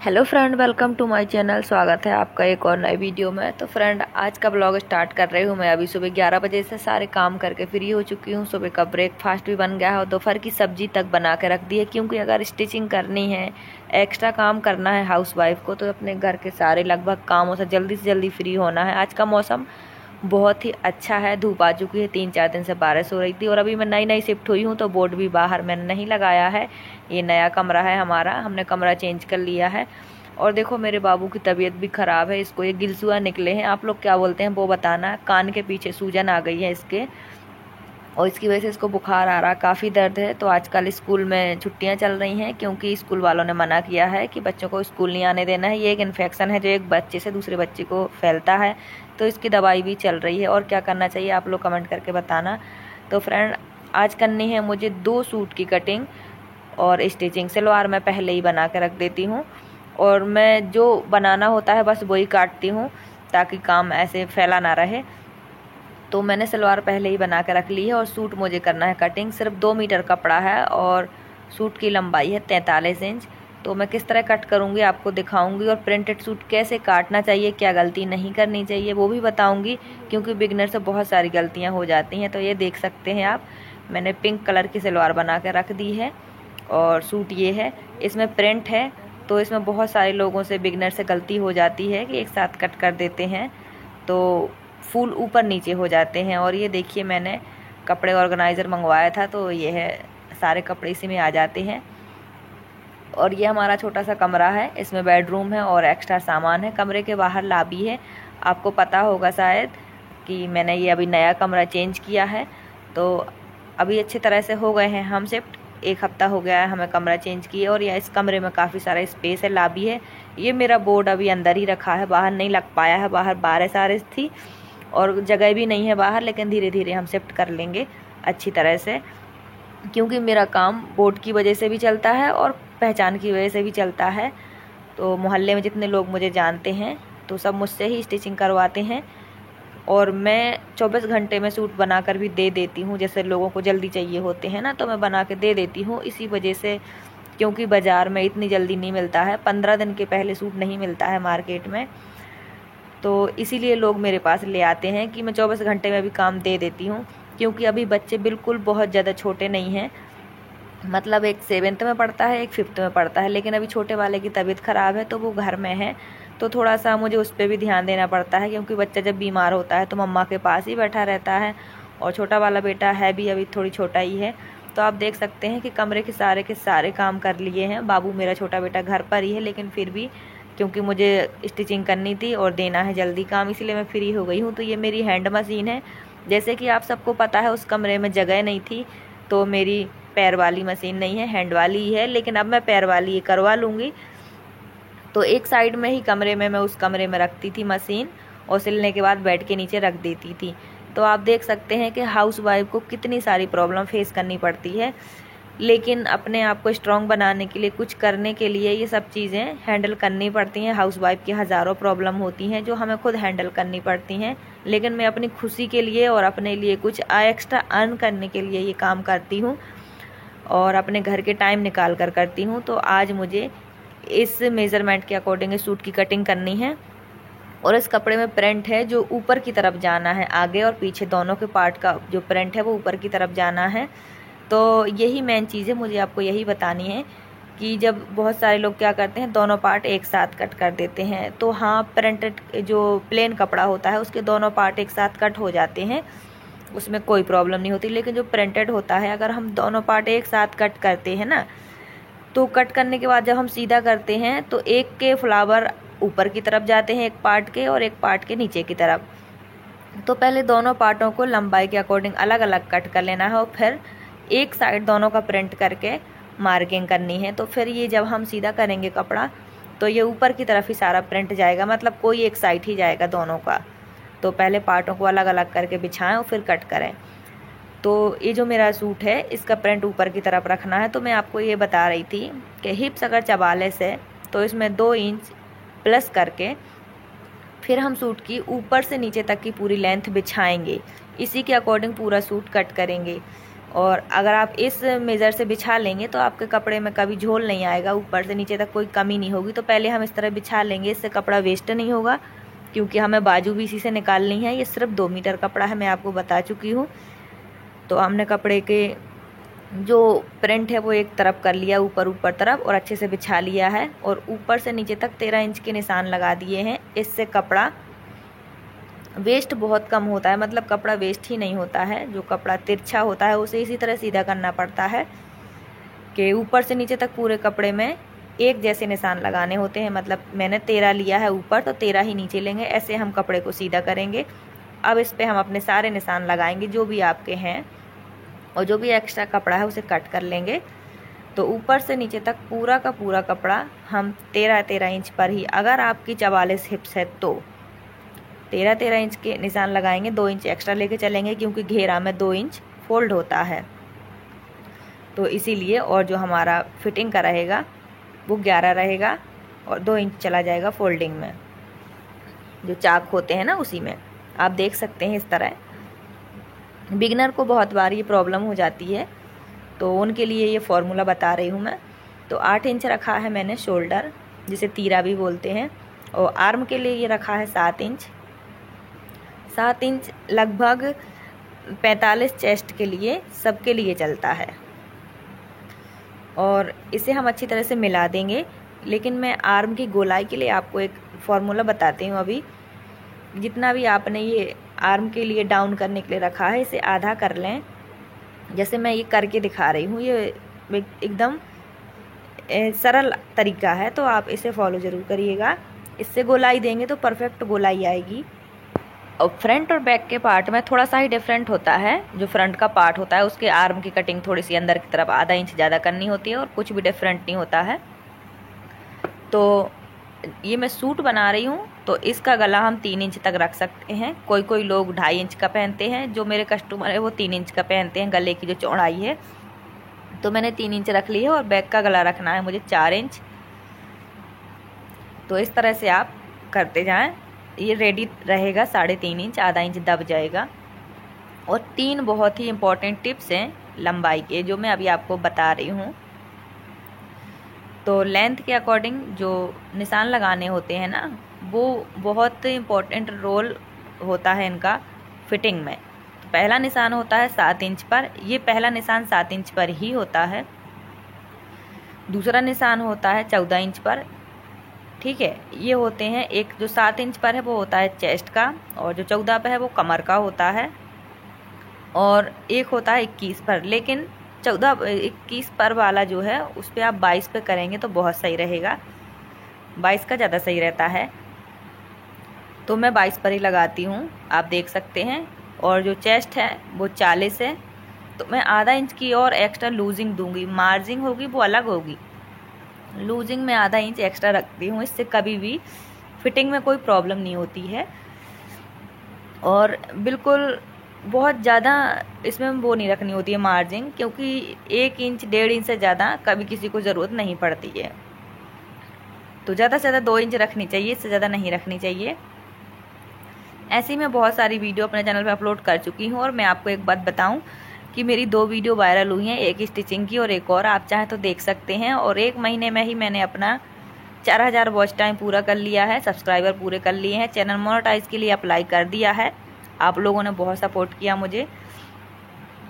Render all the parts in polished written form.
Hello friend, welcome to my channel. स्वागत है आपका एक और नए वीडियो में। तो फ्रेंड, आज का ब्लॉग स्टार्ट कर रही हूँ मैं। अभी सुबह 11 बजे से सारे काम करके फ्री हो चुकी हूँ। सुबह का ब्रेकफास्ट भी बन गया है और दोपहर की सब्जी तक बना के रख दी है, क्योंकि अगर स्टिचिंग करनी है, एक्स्ट्रा काम करना है हाउसवाइफ को, तो अपने घर के सारे लगभग कामों से जल्दी फ्री होना है। आज का मौसम बहुत ही अच्छा है, धूप आ चुकी है। 3-4 दिन से बारिश हो रही थी और अभी मैं नई शिफ्ट हुई हूँ, तो बोर्ड भी बाहर मैंने नहीं लगाया है। ये नया कमरा है हमारा, हमने कमरा चेंज कर लिया है। और देखो, मेरे बाबू की तबीयत भी ख़राब है, इसको ये गिलसुआ निकले हैं। आप लोग क्या बोलते हैं वो बताना। कान के पीछे सूजन आ गई है इसके, और इसकी वजह से इसको बुखार आ रहा, काफ़ी दर्द है। तो आजकल स्कूल में छुट्टियां चल रही हैं, क्योंकि स्कूल वालों ने मना किया है कि बच्चों को स्कूल नहीं आने देना है। ये एक इन्फेक्शन है जो एक बच्चे से दूसरे बच्चे को फैलता है, तो इसकी दवाई भी चल रही है। और क्या करना चाहिए आप लोग कमेंट करके बताना। तो फ्रेंड, आज करनी है मुझे 2 सूट की कटिंग और स्टिचिंग। सलवार मैं पहले ही बना के रख देती हूँ, और मैं जो बनाना होता है बस वही काटती हूँ, ताकि काम ऐसे फैला ना रहे। तो मैंने सलवार पहले ही बना के रख ली है, और सूट मुझे करना है कटिंग। सिर्फ 2 मीटर कपड़ा है और सूट की लंबाई है 43 इंच। तो मैं किस तरह कट करूँगी आपको दिखाऊंगी, और प्रिंटेड सूट कैसे काटना चाहिए, क्या गलती नहीं करनी चाहिए वो भी बताऊंगी, क्योंकि बिगनर से बहुत सारी गलतियाँ हो जाती हैं। तो ये देख सकते हैं आप, मैंने पिंक कलर की सलवार बना के रख दी है, और सूट ये है। इसमें प्रिंट है, तो इसमें बहुत सारे लोगों से, बिगनर से गलती हो जाती है कि एक साथ कट कर देते हैं, तो फूल ऊपर नीचे हो जाते हैं। और ये देखिए, मैंने कपड़े ऑर्गेनाइज़र मंगवाया था, तो ये है, सारे कपड़े इसी में आ जाते हैं। और ये हमारा छोटा सा कमरा है, इसमें बेडरूम है और एक्स्ट्रा सामान है। कमरे के बाहर लॉबी है। आपको पता होगा शायद कि मैंने ये अभी नया कमरा चेंज किया है, तो अभी अच्छी तरह से हो गए हैं हम शिफ्ट। 1 हफ्ता हो गया है हमें कमरा चेंज किए, और यह इस कमरे में काफ़ी सारा स्पेस है, लॉबी है। ये मेरा बोर्ड अभी अंदर ही रखा है, बाहर नहीं लग पाया है। बाहर बारिश आ रही थी और जगह भी नहीं है बाहर, लेकिन धीरे धीरे हम शिफ्ट कर लेंगे अच्छी तरह से, क्योंकि मेरा काम बोर्ड की वजह से भी चलता है और पहचान की वजह से भी चलता है। तो मोहल्ले में जितने लोग मुझे जानते हैं, तो सब मुझसे ही स्टिचिंग करवाते हैं, और मैं 24 घंटे में सूट बनाकर भी दे देती हूँ। जैसे लोगों को जल्दी चाहिए होते हैं ना, तो मैं बना के दे देती हूँ इसी वजह से, क्योंकि बाज़ार में इतनी जल्दी नहीं मिलता है। 15 दिन के पहले सूट नहीं मिलता है मार्केट में, तो इसीलिए लोग मेरे पास ले आते हैं कि मैं 24 घंटे में भी काम दे देती हूँ। क्योंकि अभी बच्चे बिल्कुल बहुत ज़्यादा छोटे नहीं हैं, मतलब एक 7th में पढ़ता है, एक 5th में पढ़ता है, लेकिन अभी छोटे वाले की तबीयत ख़राब है, तो वो घर में है। तो थोड़ा सा मुझे उस पर भी ध्यान देना पड़ता है, क्योंकि बच्चा जब बीमार होता है तो मम्मा के पास ही बैठा रहता है, और छोटा वाला बेटा है भी अभी थोड़ी छोटा ही है। तो आप देख सकते हैं कि कमरे के सारे काम कर लिए हैं। बाबू मेरा छोटा बेटा घर पर ही है, लेकिन फिर भी क्योंकि मुझे स्टिचिंग करनी थी और देना है जल्दी काम, इसलिए मैं फ्री हो गई हूँ। तो ये मेरी हैंड मशीन है। जैसे कि आप सबको पता है, उस कमरे में जगह नहीं थी, तो मेरी पैर वाली मशीन नहीं है, हैंड वाली ही है, लेकिन अब मैं पैर वाली करवा लूँगी। तो एक साइड में ही कमरे में, मैं उस कमरे में रखती थी मशीन, और सिलने के बाद बेड के नीचे रख देती थी। तो आप देख सकते हैं कि हाउसवाइफ को कितनी सारी प्रॉब्लम फेस करनी पड़ती है, लेकिन अपने आप को स्ट्रॉन्ग बनाने के लिए, कुछ करने के लिए ये सब चीज़ें हैंडल करनी पड़ती हैं। हाउसवाइफ की हज़ारों प्रॉब्लम होती हैं जो हमें खुद हैंडल करनी पड़ती हैं, लेकिन मैं अपनी खुशी के लिए और अपने लिए कुछ एक्स्ट्रा अर्न करने के लिए ये काम करती हूँ, और अपने घर के टाइम निकाल कर करती हूँ। तो आज मुझे इस मेज़रमेंट के अकॉर्डिंग सूट की कटिंग करनी है, और इस कपड़े में प्रिंट है जो ऊपर की तरफ जाना है, आगे और पीछे दोनों के पार्ट का जो प्रिंट है वो ऊपर की तरफ जाना है। तो यही मेन चीज़ है, मुझे आपको यही बतानी है कि जब बहुत सारे लोग क्या करते हैं, दोनों पार्ट एक साथ कट कर देते हैं। तो हाँ, प्रिंटेड जो प्लेन कपड़ा होता है उसके दोनों पार्ट एक साथ कट हो जाते हैं, उसमें कोई प्रॉब्लम नहीं होती। लेकिन जो प्रिंटेड होता है, अगर हम दोनों पार्ट एक साथ कट करते हैं ना, तो कट करने के बाद जब हम सीधा करते हैं, तो एक के फ्लावर ऊपर की तरफ जाते हैं, एक पार्ट के, और एक पार्ट के नीचे की तरफ। तो पहले दोनों पार्टों को लंबाई के अकॉर्डिंग अलग अलग कट कर लेना है, और फिर एक साइड दोनों का प्रिंट करके मार्किंग करनी है। तो फिर ये जब हम सीधा करेंगे कपड़ा, तो ये ऊपर की तरफ ही सारा प्रिंट जाएगा, मतलब कोई एक साइड ही जाएगा दोनों का। तो पहले पार्टों को अलग अलग करके बिछाएं और फिर कट करें। तो ये जो मेरा सूट है, इसका प्रिंट ऊपर की तरफ रखना है। तो मैं आपको ये बता रही थी कि हिप्स अगर 44 है, तो इसमें 2 इंच प्लस करके फिर हम सूट की ऊपर से नीचे तक की पूरी लेंथ बिछाएंगे, इसी के अकॉर्डिंग पूरा सूट कट करेंगे। और अगर आप इस मेज़र से बिछा लेंगे तो आपके कपड़े में कभी झोल नहीं आएगा, ऊपर से नीचे तक कोई कमी नहीं होगी। तो पहले हम इस तरह बिछा लेंगे, इससे कपड़ा वेस्ट नहीं होगा, क्योंकि हमें बाजू भी इसी से निकालनी है। ये सिर्फ 2 मीटर कपड़ा है, मैं आपको बता चुकी हूँ। तो हमने कपड़े के जो प्रिंट है वो एक तरफ कर लिया, ऊपर तरफ, और अच्छे से बिछा लिया है, और ऊपर से नीचे तक 13 इंच के निशान लगा दिए हैं। इससे कपड़ा वेस्ट बहुत कम होता है, मतलब कपड़ा वेस्ट ही नहीं होता है। जो कपड़ा तिरछा होता है उसे इसी तरह सीधा करना पड़ता है कि ऊपर से नीचे तक पूरे कपड़े में एक जैसे निशान लगाने होते हैं। मतलब मैंने 13 लिया है ऊपर, तो 13 ही नीचे लेंगे। ऐसे हम कपड़े को सीधा करेंगे। अब इस पे हम अपने सारे निशान लगाएंगे जो भी आपके हैं, और जो भी एक्स्ट्रा कपड़ा है उसे कट कर लेंगे। तो ऊपर से नीचे तक पूरा का पूरा कपड़ा हम 13 इंच पर ही, अगर आपकी 44 हिप्स है तो 13 इंच के निशान लगाएंगे। 2 इंच एक्स्ट्रा लेके चलेंगे, क्योंकि घेरा में 2 इंच फोल्ड होता है, तो इसीलिए। और जो हमारा फिटिंग का रहेगा वो 11 रहेगा, और 2 इंच चला जाएगा फोल्डिंग में, जो चाक होते हैं ना उसी में। आप देख सकते हैं इस तरह। बिगिनर को बहुत बार ये प्रॉब्लम हो जाती है, तो उनके लिए ये फॉर्मूला बता रही हूँ मैं। तो 8 इंच रखा है मैंने शोल्डर, जिसे तीरा भी बोलते हैं, और आर्म के लिए ये रखा है 7 इंच। 7 इंच लगभग 45 चेस्ट के लिए, सबके लिए चलता है। और इसे हम अच्छी तरह से मिला देंगे। लेकिन मैं आर्म की गोलाई के लिए आपको एक फॉर्मूला बताती हूँ अभी। जितना भी आपने ये आर्म के लिए डाउन करने के लिए रखा है, इसे आधा कर लें, जैसे मैं ये करके दिखा रही हूँ। ये एकदम सरल तरीका है, तो आप इसे फॉलो ज़रूर करिएगा। इससे गोलाई देंगे तो परफेक्ट गोलाई आएगी। और फ्रंट और बैक के पार्ट में थोड़ा सा ही डिफरेंट होता है। जो फ्रंट का पार्ट होता है उसके आर्म की कटिंग थोड़ी सी अंदर की तरफ आधा इंच ज़्यादा करनी होती है, और कुछ भी डिफरेंट नहीं होता है। तो ये मैं सूट बना रही हूँ, तो इसका गला हम 3 इंच तक रख सकते हैं। कोई लोग 2.5 इंच का पहनते हैं। जो मेरे कस्टमर है वो 3 इंच का पहनते हैं, गले की जो चौड़ाई है। तो मैंने 3 इंच रख ली है, और बैक का गला रखना है मुझे 4 इंच। तो इस तरह से आप करते जाएं। ये रेडी रहेगा 3.5 इंच, आधा इंच दब जाएगा। और 3 बहुत ही इम्पोर्टेंट टिप्स हैं लंबाई के, जो मैं अभी आपको बता रही हूँ। तो लेंथ के अकॉर्डिंग जो निशान लगाने होते हैं ना, वो बहुत इम्पोर्टेंट रोल होता है इनका फिटिंग में। तो पहला निशान होता है 7 इंच पर, ये पहला निशान 7 इंच पर ही होता है। दूसरा निशान होता है 14 इंच पर, ठीक है। ये होते हैं, एक जो 7 इंच पर है वो होता है चेस्ट का, और जो 14 पर है वो कमर का होता है, और एक होता है 21 पर। लेकिन 21 पर वाला जो है उस पर आप 22 पे करेंगे तो बहुत सही रहेगा। 22 का ज़्यादा सही रहता है, तो मैं 22 पर ही लगाती हूँ, आप देख सकते हैं। और जो चेस्ट है वो 40 है, तो मैं आधा इंच की और एक्स्ट्रा लूजिंग दूंगी। मार्जिंग होगी वो अलग होगी, लूजिंग में आधा इंच एक्स्ट्रा रखती हूँ। इससे कभी भी फिटिंग में कोई प्रॉब्लम नहीं होती है। और बिल्कुल बहुत ज़्यादा इसमें वो नहीं रखनी होती है मार्जिन, क्योंकि 1 इंच 1.5 इंच से ज़्यादा कभी किसी को ज़रूरत नहीं पड़ती है। तो ज़्यादा से ज़्यादा 2 इंच रखनी चाहिए, इससे ज़्यादा नहीं रखनी चाहिए। ऐसी मैं बहुत सारी वीडियो अपने चैनल पे अपलोड कर चुकी हूँ। और मैं आपको एक बात बताऊँ कि मेरी 2 वीडियो वायरल हुई हैं, एक स्टिचिंग की और एक और, आप चाहें तो देख सकते हैं। और 1 महीने में ही मैंने अपना 4000 वॉच टाइम पूरा कर लिया है, सब्सक्राइबर पूरे कर लिए हैं, चैनल मोनेटाइज के लिए अप्लाई कर दिया है। आप लोगों ने बहुत सपोर्ट किया मुझे।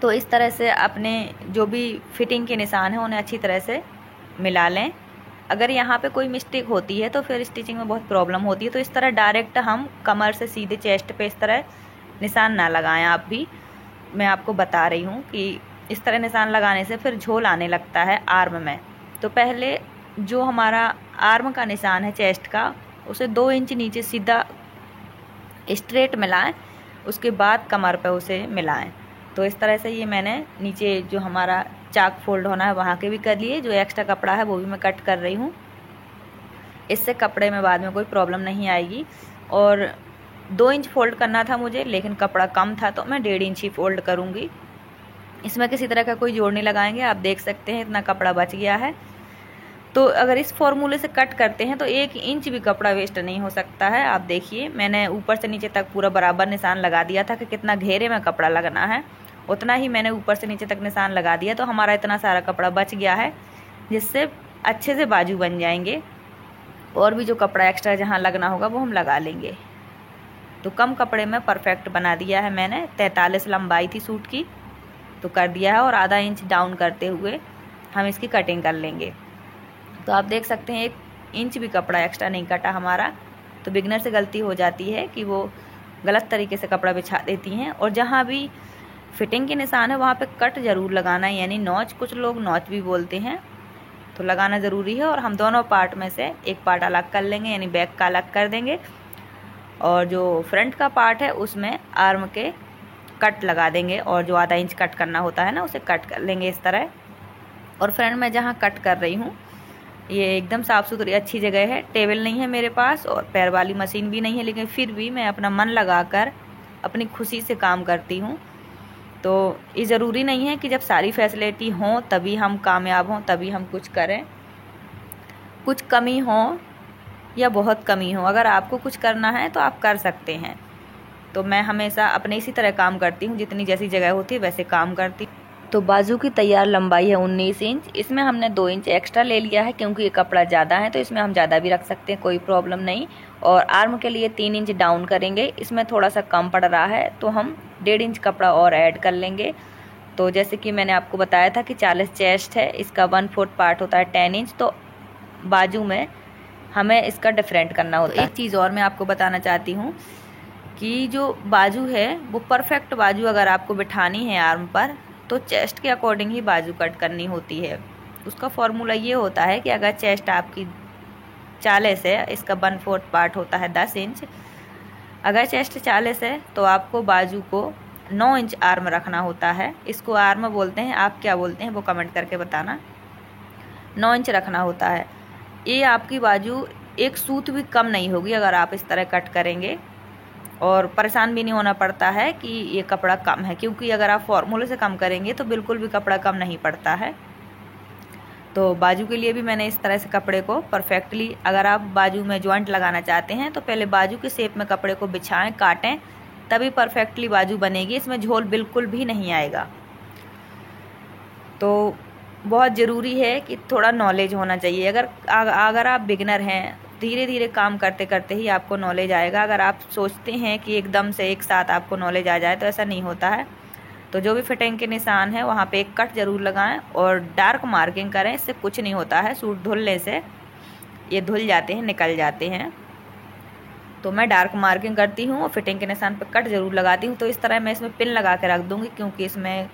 तो इस तरह से अपने जो भी फिटिंग के निशान हैं उन्हें अच्छी तरह से मिला लें। अगर यहाँ पे कोई मिस्टेक होती है तो फिर स्टिचिंग में बहुत प्रॉब्लम होती है। तो इस तरह डायरेक्ट हम कमर से सीधे चेस्ट पे इस तरह निशान ना लगाएं। आप भी, मैं आपको बता रही हूँ कि इस तरह निशान लगाने से फिर झोल आने लगता है आर्म में। तो पहले जो हमारा आर्म का निशान है चेस्ट का, उसे 2 इंच नीचे सीधा स्ट्रेट मिलाएं, उसके बाद कमर पे उसे मिलाएं। तो इस तरह से ये मैंने नीचे जो हमारा चाक फोल्ड होना है वहाँ के भी कर लिए। जो एक्स्ट्रा कपड़ा है वो भी मैं कट कर रही हूँ, इससे कपड़े में बाद में कोई प्रॉब्लम नहीं आएगी। और 2 इंच फोल्ड करना था मुझे, लेकिन कपड़ा कम था तो मैं 1.5 इंच ही फोल्ड करूँगी। इसमें किसी तरह का कोई जोड़ नहीं लगाएंगे। आप देख सकते हैं इतना कपड़ा बच गया है। तो अगर इस फॉर्मूले से कट करते हैं तो 1 इंच भी कपड़ा वेस्ट नहीं हो सकता है। आप देखिए, मैंने ऊपर से नीचे तक पूरा बराबर निशान लगा दिया था कि कितना घेरे में कपड़ा लगना है। उतना ही मैंने ऊपर से नीचे तक निशान लगा दिया। तो हमारा इतना सारा कपड़ा बच गया है, जिससे अच्छे से बाजू बन जाएंगे। और भी जो कपड़ा एक्स्ट्रा जहाँ लगना होगा वो हम लगा लेंगे। तो कम कपड़े में परफेक्ट बना दिया है मैंने। 43 लंबाई थी सूट की, तो कर दिया है। और आधा इंच डाउन करते हुए हम इसकी कटिंग कर लेंगे। तो आप देख सकते हैं 1 इंच भी कपड़ा एक्स्ट्रा नहीं कटा हमारा। तो बिगनर से गलती हो जाती है कि वो गलत तरीके से कपड़ा बिछा देती हैं। और जहाँ भी फिटिंग के निशान है वहाँ पे कट ज़रूर लगाना है, यानी नॉच, कुछ लोग नॉच भी बोलते हैं, तो लगाना ज़रूरी है। और हम दोनों पार्ट में से एक पार्ट अलग कर लेंगे, यानी बैक का अलग कर देंगे। और जो फ्रंट का पार्ट है उसमें आर्म के कट लगा देंगे। और जो आधा इंच कट करना होता है ना, उसे कट कर लेंगे इस तरह। और फ्रंट में जहाँ कट कर रही हूँ ये एकदम साफ़ सुथरी अच्छी जगह है। टेबल नहीं है मेरे पास और पैर वाली मशीन भी नहीं है, लेकिन फिर भी मैं अपना मन लगाकर अपनी खुशी से काम करती हूँ। तो ये ज़रूरी नहीं है कि जब सारी फैसिलिटी हों तभी हम कामयाब हों, तभी हम कुछ करें। कुछ कमी हो या बहुत कमी हो, अगर आपको कुछ करना है तो आप कर सकते हैं। तो मैं हमेशा अपने इसी तरह काम करती हूँ, जितनी जैसी जगह होती है वैसे काम करती हूँ। तो बाजू की तैयार लंबाई है 19 इंच। इसमें हमने 2 इंच एक्स्ट्रा ले लिया है, क्योंकि ये कपड़ा ज़्यादा है तो इसमें हम ज़्यादा भी रख सकते हैं, कोई प्रॉब्लम नहीं। और आर्म के लिए 3 इंच डाउन करेंगे। इसमें थोड़ा सा कम पड़ रहा है तो हम 1.5 इंच कपड़ा और ऐड कर लेंगे। तो जैसे कि मैंने आपको बताया था कि 40 चेस्ट है, इसका 1/4 पार्ट होता है 10 इंच। तो बाजू में हमें इसका डिफरेंट करना होता है। एक चीज़ और मैं आपको बताना चाहती हूँ कि जो बाजू है वो परफेक्ट बाजू अगर आपको बिठानी है आर्म पर, तो चेस्ट के अकॉर्डिंग ही बाजू कट करनी होती है। उसका फॉर्मूला ये होता है कि अगर चेस्ट आपकी 40 है, इसका 1/4 पार्ट होता है 10 इंच। अगर चेस्ट 40 है तो आपको बाजू को 9 इंच आर्म रखना होता है। इसको आर्म बोलते हैं, आप क्या बोलते हैं वो कमेंट करके बताना। 9 इंच रखना होता है। ये आपकी बाजू एक सूत भी कम नहीं होगी अगर आप इस तरह कट करेंगे। और परेशान भी नहीं होना पड़ता है कि ये कपड़ा कम है, क्योंकि अगर आप फॉर्मूले से कम करेंगे तो बिल्कुल भी कपड़ा कम नहीं पड़ता है। तो बाजू के लिए भी मैंने इस तरह से कपड़े को परफेक्टली, अगर आप बाजू में जॉइंट लगाना चाहते हैं तो पहले बाजू के शेप में कपड़े को बिछाएं, काटें, तभी परफेक्टली बाजू बनेगी। इसमें झोल बिल्कुल भी नहीं आएगा। तो बहुत ज़रूरी है कि थोड़ा नॉलेज होना चाहिए। अगर आप बिगनर हैं, धीरे धीरे काम करते करते ही आपको नॉलेज आएगा। अगर आप सोचते हैं कि एकदम से एक साथ आपको नॉलेज आ जाए तो ऐसा नहीं होता है। तो जो भी फिटिंग के निशान है वहाँ पे एक कट ज़रूर लगाएं और डार्क मार्किंग करें। इससे कुछ नहीं होता है, सूट धुलने से ये धुल जाते हैं, निकल जाते हैं। तो मैं डार्क मार्किंग करती हूँ और फिटिंग के निशान पर कट ज़रूर लगाती हूँ। तो इस तरह मैं इसमें पिन लगा के रख दूँगी, क्योंकि इसमें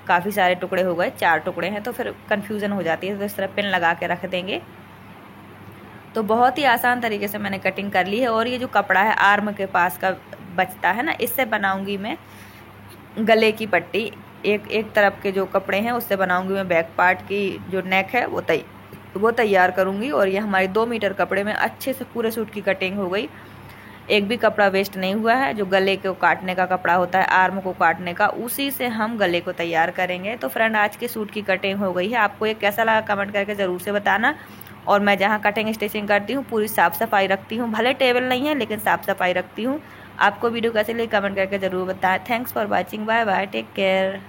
काफ़ी सारे टुकड़े हो गए, 4 टुकड़े हैं, तो फिर कन्फ्यूज़न हो जाती है। तो इस तरह पिन लगा के रख देंगे। तो बहुत ही आसान तरीके से मैंने कटिंग कर ली है। और ये जो कपड़ा है आर्म के पास का बचता है ना, इससे बनाऊंगी मैं गले की पट्टी। एक तरफ के जो कपड़े हैं उससे बनाऊंगी मैं बैक पार्ट की जो नेक है वो तैयार करूंगी। और ये हमारे 2 मीटर कपड़े में अच्छे से पूरे सूट की कटिंग हो गई। एक भी कपड़ा वेस्ट नहीं हुआ है। जो गले को काटने का कपड़ा होता है, आर्म को काटने का, उसी से हम गले को तैयार करेंगे। तो फ्रेंड, आज के सूट की कटिंग हो गई है। आपको ये कैसा लगा कमेंट करके ज़रूर से बताना। और मैं जहाँ कटिंग स्टिचिंग करती हूँ पूरी साफ़ सफाई रखती हूँ। भले टेबल नहीं है लेकिन साफ़ सफाई रखती हूँ। आपको वीडियो कैसे लगी कमेंट करके ज़रूर बताएं। Thanks for watching. Bye bye, take care.